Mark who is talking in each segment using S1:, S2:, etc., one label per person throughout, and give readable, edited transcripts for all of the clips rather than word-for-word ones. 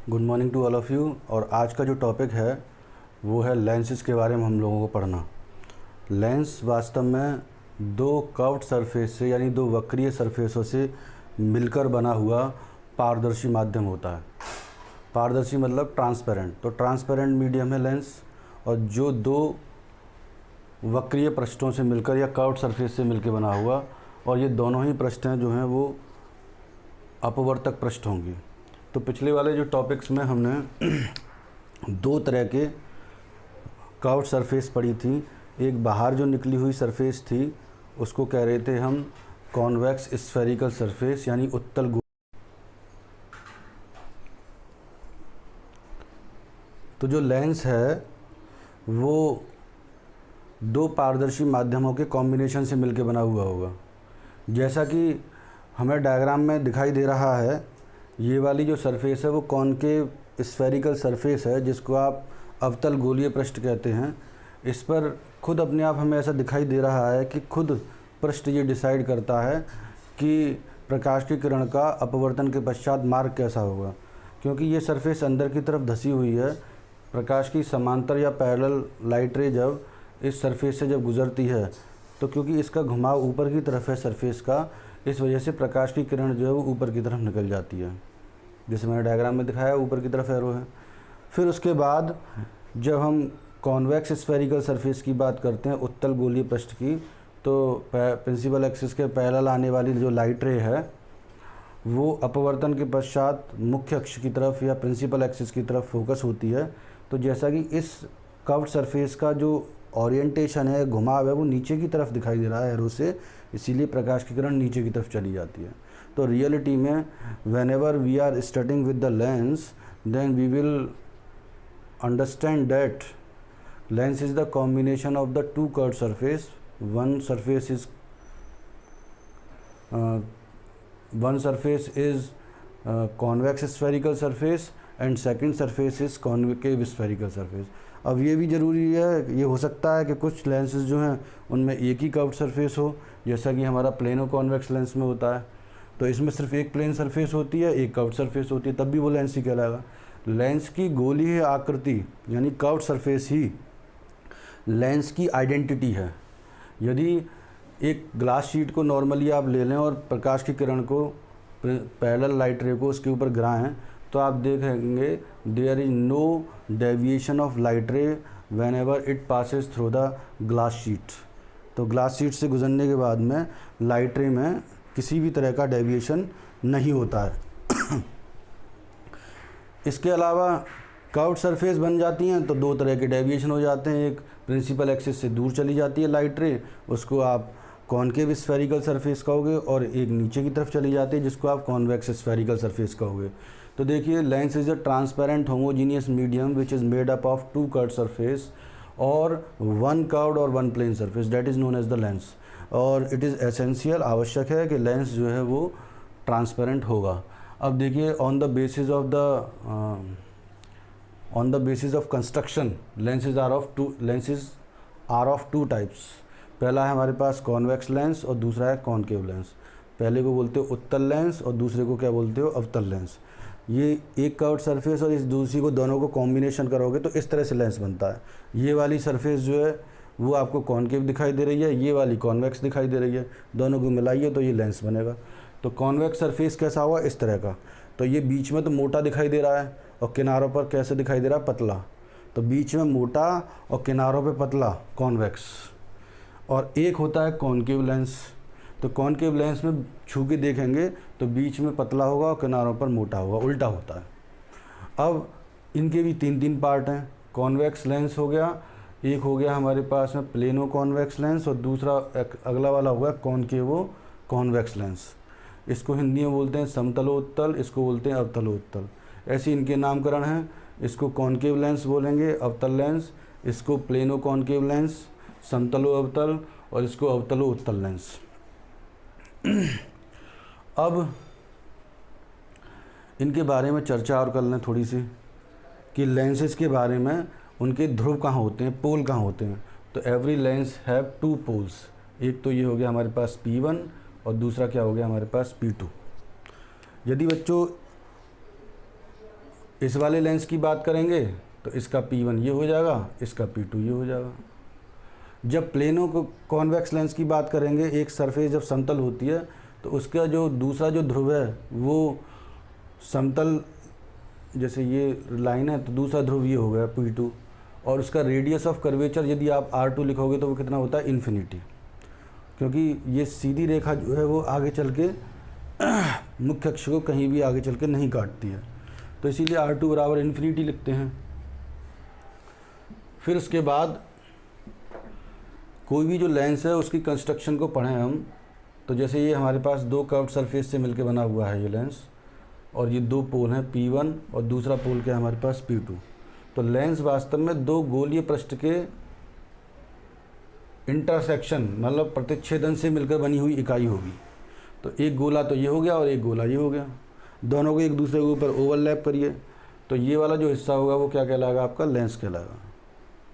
S1: Good morning to all of you. और आज का जो टॉपिक है वो है लेंसेज के बारे में हम लोगों को पढ़ना। लेंस वास्तव में दो कर्व्ड सरफेस से यानी दो वक्रीय सरफेसों से मिलकर बना हुआ पारदर्शी माध्यम होता है। पारदर्शी मतलब ट्रांसपेरेंट, तो ट्रांसपेरेंट मीडियम है लेंस। और जो दो वक्रीय पृष्ठों से मिलकर या कर्व्ड सरफेस से मिलकर बना हुआ, और ये दोनों ही पृष्ठें जो हैं वो अपवर्तक पृष्ठ होंगी। तो पिछले वाले जो टॉपिक्स में हमने दो तरह के कर्व्ड सरफेस पढ़ी थी। एक बाहर जो निकली हुई सरफेस थी उसको कह रहे थे हम कॉन्वेक्स स्फेरिकल सरफेस यानी उत्तल गोल। तो जो लेंस है वो दो पारदर्शी माध्यमों के कॉम्बिनेशन से मिलकर बना हुआ होगा। जैसा कि हमें डायग्राम में दिखाई दे रहा है, ये वाली जो सरफेस है वो कॉनकेव स्फेरिकल सरफेस है जिसको आप अवतल गोलीय पृष्ठ कहते हैं। इस पर खुद अपने आप हमें ऐसा दिखाई दे रहा है कि खुद पृष्ठ ये डिसाइड करता है कि प्रकाश की किरण का अपवर्तन के पश्चात मार्ग कैसा होगा, क्योंकि ये सरफेस अंदर की तरफ धसी हुई है। प्रकाश की समांतर या पैरेलल लाइट रे जब इस सरफेस से जब गुजरती है तो क्योंकि इसका घुमाव ऊपर की तरफ है सरफेस का, इस वजह से प्रकाश की किरण जो है वो ऊपर की तरफ निकल जाती है, जैसे मैंने डायग्राम में दिखाया ऊपर की तरफ एरो है। फिर उसके बाद जब हम कॉन्वेक्स स्फेरिकल सरफेस की बात करते हैं, उत्तल गोलीय पृष्ठ की, तो प्रिंसिपल एक्सिस के पैरेलल आने वाली जो लाइट रे है वो अपवर्तन के पश्चात मुख्य अक्ष की तरफ या प्रिंसिपल एक्सिस की तरफ फोकस होती है। तो जैसा कि इस कर्व्ड सरफेस का जो ओरिएंटेशन है, घुमाव है, वो नीचे की तरफ दिखाई दे रहा है एरो से, इसीलिए प्रकाश की किरण नीचे की तरफ चली जाती है। तो रियलिटी में whenever we are studying with the lens, then we will understand that lens is the combination of the two curved surface. One surface is convex spherical surface and second surface is concave spherical surface. अब ये भी ज़रूरी है, ये हो सकता है कि कुछ लेंसेज जो हैं उनमें एक ही कर्व्ड सरफेस हो, जैसा कि हमारा प्लेनो कॉन्वेक्स लेंस में होता है। तो इसमें सिर्फ एक प्लेन सरफेस होती है, एक कर्व्ड सरफेस होती है, तब भी वो लेंस ही कहलाएगा। लेंस की गोलीय आकृति यानी कर्व्ड सरफेस ही लेंस की आइडेंटिटी है। यदि एक ग्लास शीट को नॉर्मली आप ले लें और प्रकाश की किरण को पैरेलल लाइट रे को उसके ऊपर गिराएं, तो आप देखेंगे there is no deviation of light ray whenever it passes through the glass sheet. तो ग्लास शीट से गुजरने के बाद में लाइट रे में किसी भी तरह का डेविएशन नहीं होता है। इसके अलावा कर्व्ड सरफेस बन जाती हैं तो दो तरह के डेविएशन हो जाते हैं। एक प्रिंसिपल एक्सिस से दूर चली जाती है लाइट रे, उसको आप कॉनकेव स्फेरिकल सरफेस कहोगे, और एक नीचे की तरफ चली जाती है जिसको आप कॉन्वेक्स स्फेरिकल सरफेस कहोगे। तो देखिए, lens is a transparent homogeneous medium which is made up of two curved surface और वन कर्व्ड और one plane surface, that is known as the lens. और इट इज़ एसेंशियल, आवश्यक है कि lens जो है वो ट्रांसपेरेंट होगा। अब देखिए, on the basis of construction lenses are of two types. पहला है हमारे पास कॉन्वेक्स लेंस और दूसरा है कॉनकेव लेंस। पहले को बोलते हो उत्तल लेंस और दूसरे को क्या बोलते हो, अवतल लेंस। ये एक कर्व्ड सरफेस और इस दूसरी को, दोनों को कॉम्बिनेशन करोगे तो इस तरह से लेंस बनता है। ये वाली सरफेस जो है वो आपको कॉनकेव दिखाई दे रही है, ये वाली कॉन्वेक्स दिखाई दे रही है, दोनों को मिलाइए तो ये लेंस बनेगा। तो कॉन्वेक्स सरफेस कैसा हुआ, इस तरह का। तो ये बीच में तो मोटा दिखाई दे रहा है और किनारों पर कैसे दिखाई दे रहा है, पतला। तो बीच में मोटा और किनारों पे पतला, कॉन्वेक्स। और एक होता है कॉनकेव लेंस। तो कॉनकेव लेंस में छू के देखेंगे तो बीच में पतला होगा और किनारों पर मोटा होगा, उल्टा होता है। अब इनके भी तीन तीन पार्ट हैं। कॉन्वेक्स लेंस हो गया, एक हो गया हमारे पास में प्लेनो कॉन्वेक्स लेंस, और दूसरा अगला वाला होगा कॉनकेवो कॉन्वेक्स लेंस। इसको हिंदी में बोलते हैं समतलोत्तल, इसको बोलते हैं अवतलोत्तल। ऐसे इनके नामकरण हैं। इसको कॉनकेव लेंस बोलेंगे, अवतल लेंस, इसको प्लेनो कॉनकेव लेंस, समतलो अवतल, और इसको अवतलो उत्तल लेंस। अब इनके बारे में चर्चा और कर लें थोड़ी सी कि लेंसेज के बारे में, उनके ध्रुव कहाँ होते हैं, पोल कहाँ होते हैं। तो every lens have two poles. एक तो ये हो गया हमारे पास P1 और दूसरा क्या हो गया हमारे पास P2। यदि बच्चों इस वाले लेंस की बात करेंगे तो इसका P1 ये हो जाएगा, इसका P2 ये हो जाएगा। जब प्लेनों को कॉन्वेक्स लेंस की बात करेंगे, एक सरफेस जब समतल होती है तो उसका जो दूसरा जो ध्रुव है वो समतल, जैसे ये लाइन है तो दूसरा ध्रुव ये हो गया P2, और उसका रेडियस ऑफ कर्वेचर यदि आप R2 लिखोगे तो वो कितना होता है, इन्फिनिटी, क्योंकि ये सीधी रेखा जो है वो आगे चल के मुख्य अक्ष को कहीं भी आगे चल के नहीं काटती है, तो इसीलिए R2 बराबर इन्फिनिटी लिखते हैं। फिर उसके बाद कोई भी जो लेंस है उसकी कंस्ट्रक्शन को पढ़ें हम, तो जैसे ये हमारे पास दो कर्व्ड सरफेस से मिलकर बना हुआ है ये लेंस, और ये दो पोल हैं P1 और दूसरा पोल क्या है हमारे पास P2। तो लेंस वास्तव में दो गोलीय पृष्ठ के इंटरसेक्शन मतलब प्रतिच्छेदन से मिलकर बनी हुई इकाई होगी। तो एक गोला तो ये हो गया और एक गोला ये हो गया, दोनों को एक दूसरे के ऊपर ओवरलैप करिए तो ये वाला जो हिस्सा होगा वो क्या कहलाएगा, आपका लेंस कहलाएगा।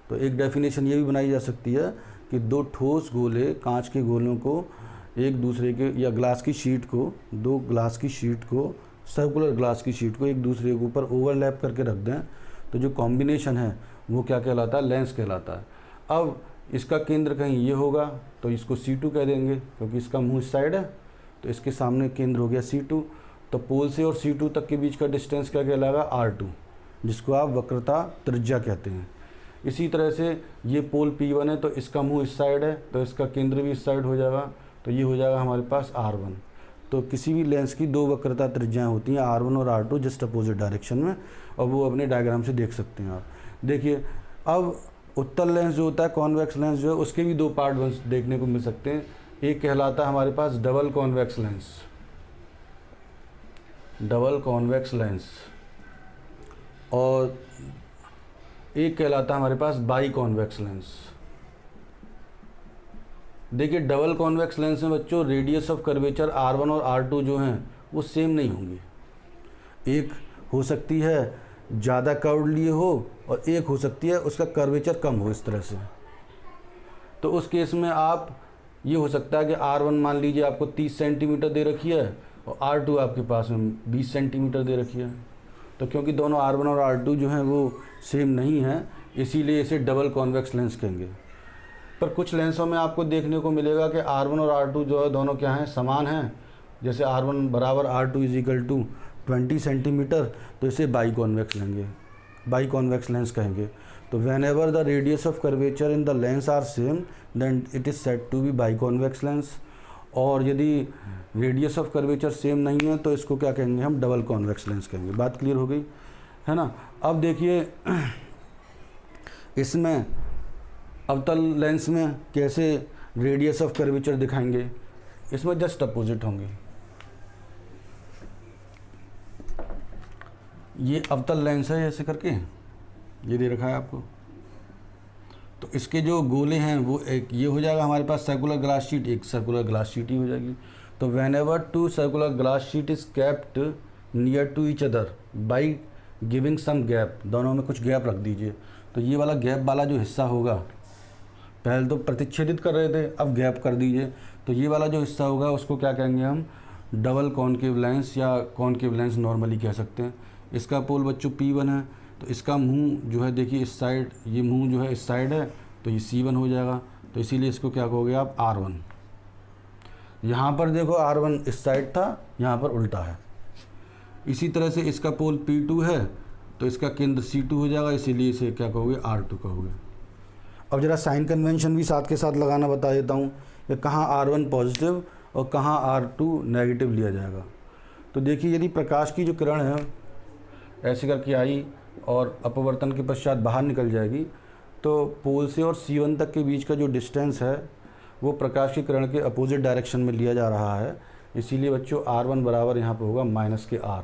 S1: तो एक डेफिनेशन ये भी बनाई जा सकती है कि दो ठोस गोले, कांच के गोलों को एक दूसरे के, या ग्लास की शीट को, दो ग्लास की शीट को, सर्कुलर ग्लास की शीट को एक दूसरे के ऊपर ओवरलैप करके रख दें तो जो कॉम्बिनेशन है वो क्या कहलाता है, लेंस कहलाता है। अब इसका केंद्र कहीं ये होगा तो इसको C2 कह देंगे, क्योंकि इसका मुंह इस साइड है तो इसके सामने केंद्र हो गया C2। तो पोल से और C2 तक के बीच का डिस्टेंस क्या कहलाएगा, R2, जिसको आप वक्रता त्रिज्या कहते हैं। इसी तरह से ये पोल P1 है तो इसका मुंह इस साइड है तो इसका केंद्र भी इस साइड हो जाएगा, तो ये हो जाएगा हमारे पास R1। तो किसी भी लेंस की दो वक्रता त्रिज्याएं होती हैं R1 और R2 जस्ट अपोजिट डायरेक्शन में, और वो अपने डायग्राम से देख सकते हैं आप। देखिए अब उत्तल लेंस जो होता है, कॉन्वेक्स लेंस जो है, उसके भी दो पार्ट देखने को मिल सकते हैं। एक कहलाता है हमारे पास double convex lens, double convex lens, और एक कहलाता है हमारे पास बाई कॉन्वेक्स लेंस। देखिए डबल कॉन्वेक्स लेंस में बच्चों रेडियस ऑफ कर्वेचर R1 और R2 जो हैं वो सेम नहीं होंगी। एक हो सकती है ज़्यादा कर्व लिए हो और एक हो सकती है उसका कर्वेचर कम हो, इस तरह से। तो उस केस में आप ये हो सकता है कि R1 मान लीजिए आपको 30 सेंटीमीटर दे रखी है और R2 आपके पास में 20 सेंटीमीटर दे रखी है। तो क्योंकि दोनों R1 और R2 जो हैं वो सेम नहीं हैं, इसीलिए इसे डबल कॉन्वेक्स लेंस कहेंगे। पर कुछ लेंसों में आपको देखने को मिलेगा कि R1 और R2 जो है दोनों क्या हैं, समान हैं। जैसे R1 बराबर R2 is equal to 20 centimetre, तो इसे बाई कॉन्वेक्स लेंगे, बाई कॉन्वेक्स लेंस कहेंगे। तो whenever the radius of curvature in the lens are same then it is said to be biconvex lens. और यदि radius of curvature same नहीं है तो इसको क्या कहेंगे, हम डबल कॉन्वेक्स लेंस कहेंगे। बात क्लियर हो गई है ना। अब देखिए इसमें अवतल लेंस में कैसे रेडियस ऑफ कर्वेचर दिखाएंगे, इसमें जस्ट अपोजिट होंगे। ये अवतल लेंस है, ऐसे करके ये दे रखा है आपको। तो इसके जो गोले हैं वो एक ये हो जाएगा हमारे पास सर्कुलर ग्लास शीट, एक सर्कुलर ग्लास शीट ही हो जाएगी। तो whenever two circular glass sheet is kept near to each other by giving some gap, दोनों में कुछ गैप रख दीजिए। तो ये वाला गैप वाला जो हिस्सा होगा, पहले तो प्रतिच्छेदित कर रहे थे, अब गैप कर दीजिए। तो ये वाला जो हिस्सा होगा उसको क्या कहेंगे हम, डबल कॉनकेव लेंस या कॉनकेव लेंस नॉर्मली कह सकते हैं। इसका पोल बच्चों P1 है तो इसका मुंह जो है देखिए इस साइड, ये मुंह जो है इस साइड है तो ये C1 हो जाएगा। तो इसीलिए इसको क्या कहोगे आप, R1। यहाँ पर देखो R1 इस साइड था, यहाँ पर उल्टा है। इसी तरह से इसका पोल P2 है तो इसका केंद्र C2 हो जाएगा, इसीलिए इसे क्या कहोगे, R2 कहोगे। अब जरा साइन कन्वेंशन भी साथ के साथ लगाना बता देता हूँ कि कहाँ R1 पॉजिटिव और कहाँ R2 नेगेटिव लिया जाएगा। तो देखिए यदि प्रकाश की जो किरण है ऐसे करके आई और अपवर्तन के पश्चात बाहर निकल जाएगी, तो पोल से और C1 तक के बीच का जो डिस्टेंस है वो प्रकाश की किरण के अपोजिट डायरेक्शन में लिया जा रहा है। इसीलिए बच्चों R1 बराबर यहाँ पे होगा -R।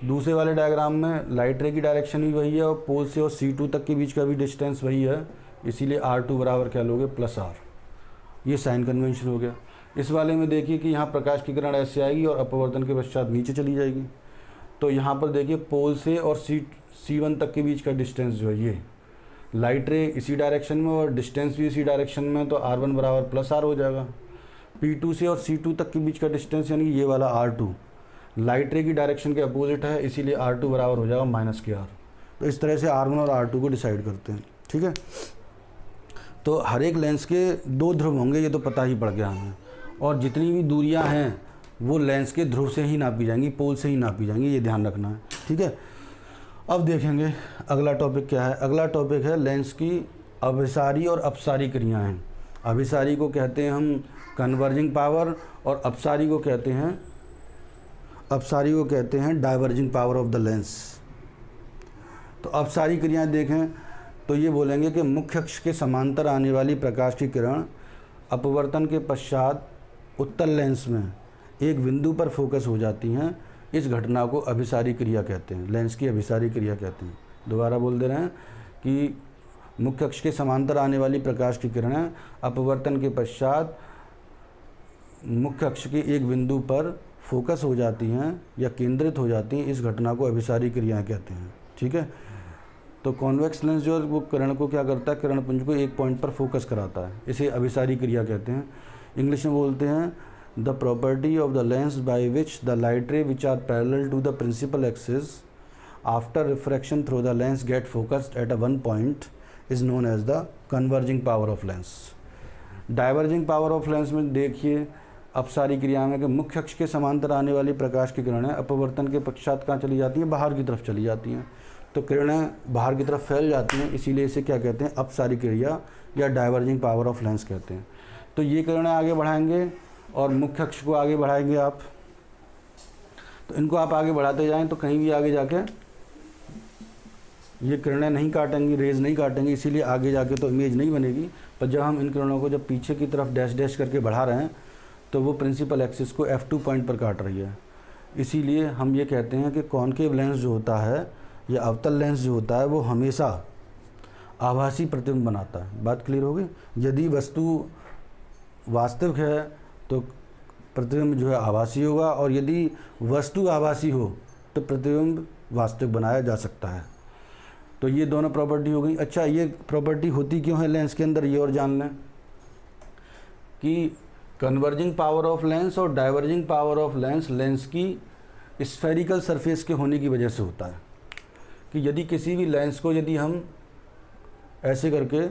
S1: दूसरे वाले डायग्राम में लाइट रे की डायरेक्शन भी वही है और पोल से और C2 तक के बीच का भी डिस्टेंस वही है, इसीलिए R2 बराबर क्या लोगे, +R। ये साइन कन्वेंशन हो गया। इस वाले में देखिए कि यहाँ प्रकाश की किरण ऐसे आएगी और अपवर्तन के पश्चात नीचे चली जाएगी। तो यहाँ पर देखिए पोल से और C1 तक के बीच का डिस्टेंस जो है, ये लाइट रे इसी डायरेक्शन में और डिस्टेंस भी इसी डायरेक्शन में, तो R1 बराबर +R हो जाएगा। P2 से और C2 तक के बीच का डिस्टेंस यानी ये वाला R2, लाइट रे की डायरेक्शन के अपोजिट है, इसीलिए R2 बराबर हो जाएगा -KR। तो इस तरह से R1 और R2 को डिसाइड करते हैं। ठीक है, तो हर एक लेंस के 2 ध्रुव होंगे, ये तो पता ही पड़ गया हमें, और जितनी भी दूरियां हैं वो लेंस के ध्रुव से ही नापी जाएंगी, पोल से ही नापी जाएंगी, ये ध्यान रखना है। ठीक है, अब देखेंगे अगला टॉपिक क्या है। अगला टॉपिक है लेंस की अभिसारी और अपसारी क्रियाएं। अभिसारी को कहते हैं हम कन्वर्जिंग पावर, और अपसारी को कहते हैं diverging power of the lens. तो अपसारी क्रियाएं देखें तो ये बोलेंगे कि मुख्य अक्ष के समांतर आने वाली प्रकाश की किरण अपवर्तन के पश्चात उत्तल लेंस में एक बिंदु पर फोकस हो जाती हैं। इस घटना को अभिसारी क्रिया कहते हैं, लेंस की अभिसारी क्रिया कहते हैं। दोबारा बोल दे रहे हैं कि मुख्य अक्ष के समांतर आने वाली प्रकाश की किरणें अपवर्तन के पश्चात मुख्य अक्ष के एक बिंदु पर फोकस हो जाती हैं या केंद्रित हो जाती हैं, इस घटना को अभिसारी क्रिया कहते हैं। ठीक है, तो कॉन्वेक्स लेंस जो है वो किरण को क्या करता है, किरण पुंज को एक पॉइंट पर फोकस कराता है, इसे अभिसारी क्रिया कहते हैं। इंग्लिश में बोलते हैं the property of the lens by which the light ray which are parallel to the principal axis after refraction through the lens get focused at a one point is known as the converging power of lens. Diverging power of lens में देखिए अपसारी क्रिया में कि मुख्य अक्ष के समांतर आने वाली प्रकाश की किरणें अपवर्तन के पश्चात कहाँ चली जाती हैं, बाहर की तरफ चली जाती हैं। तो किरणें बाहर की तरफ फैल जाती हैं, इसीलिए इसे क्या कहते हैं, अपसारी क्रिया या डाइवर्जिंग पावर ऑफ लेंस कहते हैं। तो ये किरणें आगे बढ़ाएंगे और मुख्य अक्ष को आगे बढ़ाएंगे आप, तो इनको आप आगे बढ़ाते जाएं तो कहीं भी आगे जाके ये किरणें नहीं काटेंगी, रेज नहीं काटेंगी, इसीलिए आगे जाके तो इमेज नहीं बनेगी। पर जब हम इन किरणों को जब पीछे की तरफ डैश डैश करके बढ़ा रहे हैं तो वो प्रिंसिपल एक्सिस को F2 पॉइंट पर काट रही है। इसीलिए हम ये कहते हैं कि कॉनकेव लेंस जो होता है या अवतल लेंस जो होता है वो हमेशा आभासी प्रतिबिंब बनाता है। बात क्लियर होगी। यदि वस्तु वास्तविक है तो प्रतिबिंब जो है आभासी होगा, और यदि वस्तु आभासी हो तो प्रतिबिंब वास्तविक बनाया जा सकता है। तो ये दोनों प्रॉपर्टी हो गई। अच्छा, ये प्रॉपर्टी होती क्यों है लेंस के अंदर, ये और जान लें कि कन्वर्जिंग पावर ऑफ लेंस और diverging power of lens lens की स्फेरिकल सरफेस के होने की वजह से होता है। कि यदि किसी भी लेंस को यदि हम ऐसे करके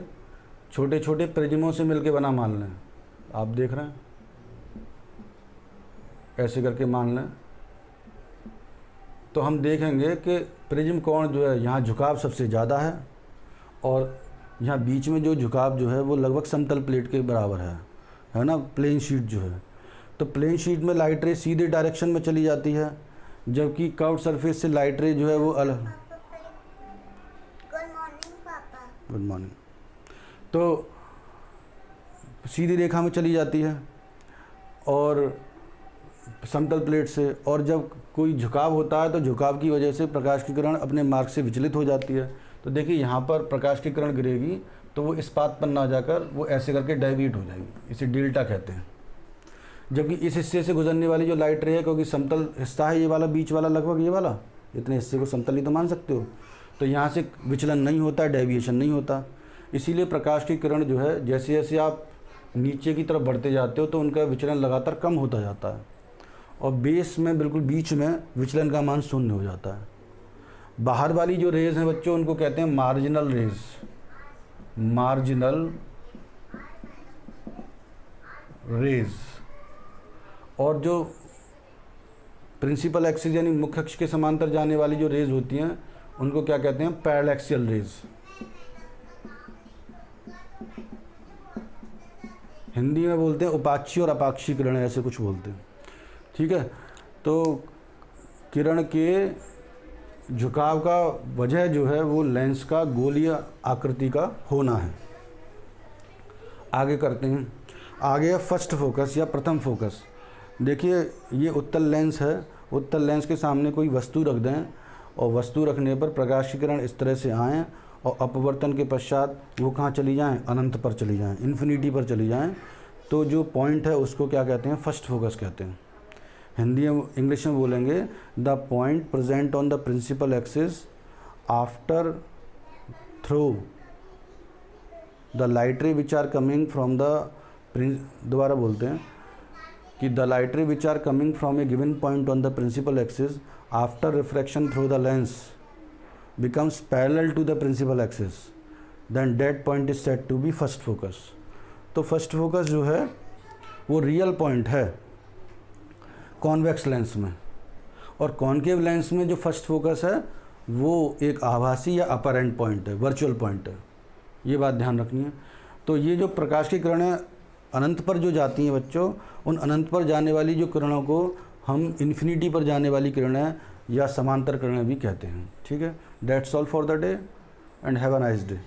S1: छोटे छोटे प्रिज्मों से मिलके बना मान लें, आप देख रहे हैं ऐसे करके मान लें, तो हम देखेंगे कि प्रिज्म कोण जो है यहाँ झुकाव सबसे ज़्यादा है, और यहाँ बीच में जो झुकाव जो है वो लगभग समतल प्लेट के बराबर है ना, प्लेन शीट जो है। तो प्लेन शीट में लाइट रे सीधे डायरेक्शन में चली जाती है, जबकि कर्व्ड सरफेस से लाइट रे जो है वो अलग। Good morning. तो सीधी रेखा में चली जाती है और समतल प्लेट से, और जब कोई झुकाव होता है तो झुकाव की वजह से प्रकाश की किरण अपने मार्ग से विचलित हो जाती है। तो देखिए यहाँ पर प्रकाश की किरण गिरेगी तो वो इस पाथ पर ना जाकर वो ऐसे करके डाइवर्ट हो जाएगी, इसे डेल्टा कहते हैं। जबकि इस हिस्से से गुजरने वाली जो लाइट रे है, क्योंकि समतल हिस्सा है ये वाला, बीच वाला लगभग ये वाला, इतने हिस्से को समतल ही तो मान सकते हो, तो यहाँ से विचलन नहीं होता, डेविएशन नहीं होता। इसीलिए प्रकाश की किरण जो है जैसे जैसे आप नीचे की तरफ बढ़ते जाते हो तो उनका विचलन लगातार कम होता जाता है, और बेस में बिल्कुल बीच में विचलन का मान शून्य हो जाता है। बाहर वाली जो रेज हैं बच्चों, उनको कहते हैं मार्जिनल रेज, मार्जिनल रेज। और जो प्रिंसिपल एक्सिस यानी मुख्य अक्ष के समांतर जाने वाली जो रेज होती हैं उनको क्या कहते हैं, पैरेलैक्सियल रेज। हिंदी में बोलते हैं उपाक्षी और अपाक्षी किरणें, ऐसे कुछ बोलते हैं। ठीक है, तो किरण के झुकाव का वजह जो है वो लेंस का गोलीय आकृति का होना है। आगे करते हैं, आगे फर्स्ट फोकस या प्रथम फोकस। देखिए ये उत्तल लेंस है, उत्तल लेंस के सामने कोई वस्तु रख दें और वस्तु रखने पर प्रकाश की किरण इस तरह से आएँ और अपवर्तन के पश्चात वो कहाँ चली जाएं, अनंत पर चली जाएं, इन्फिनिटी पर चली जाएं, तो जो पॉइंट है उसको क्या कहते हैं, फर्स्ट फोकस कहते हैं। हिंदी में इंग्लिश में बोलेंगे the point present on the principal axis after through the light ray which are coming from the, दोबारा बोलते हैं, कि the light ray which are coming from a given point on the principal axis after refraction through the lens becomes parallel to the principal axis, then that point is said to be first focus. तो first focus जो है वो real point है convex lens में, और concave lens में जो first focus है वो एक आभासी या अपरेंट पॉइंट है, वर्चुअल पॉइंट है। ये बात ध्यान रखनी है। तो ये जो प्रकाश की किरणें अनंत पर जो जाती हैं बच्चों, उन अनंत पर जाने वाली जो किरणों को हम इन्फिनिटी पर जाने वाली किरणें या समांतर किरणें भी कहते हैं। ठीक है, that's all for the day and have a nice day.